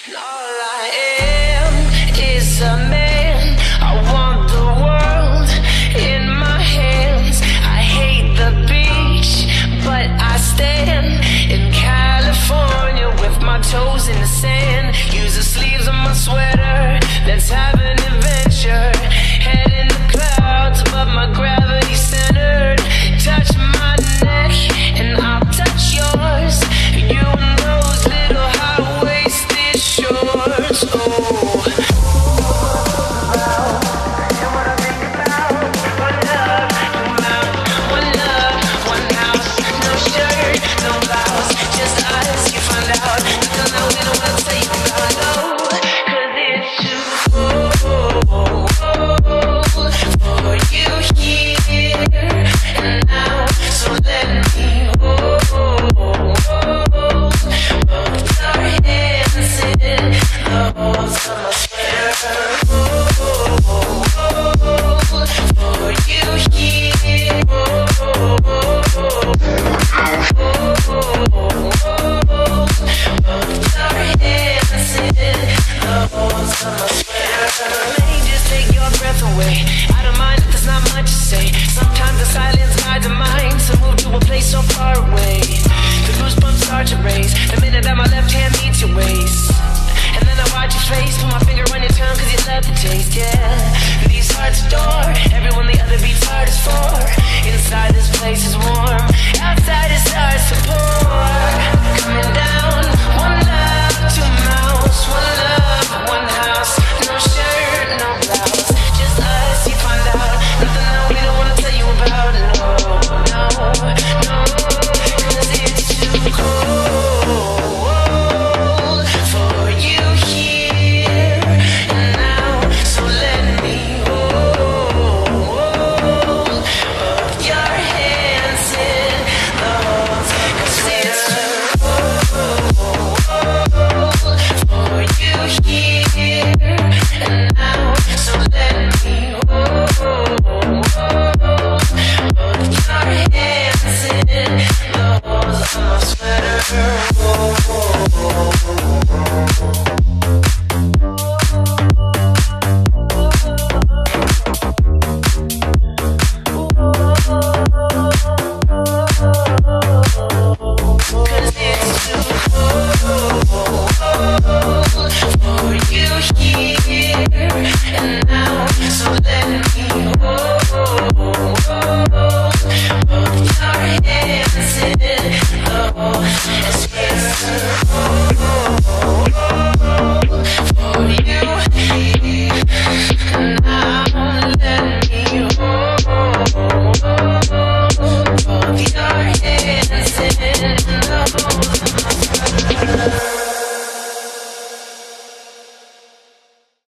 All I am is a man. I want the world in my hands. I hate the beach, but I stand in California with my toes in the sand. Use the sleeves of my sweater. Let's have an adventure. Head in the clouds above my gravity centered. Touch my neck and I'll touch yours. You and those little high-waisted shorts. Oh.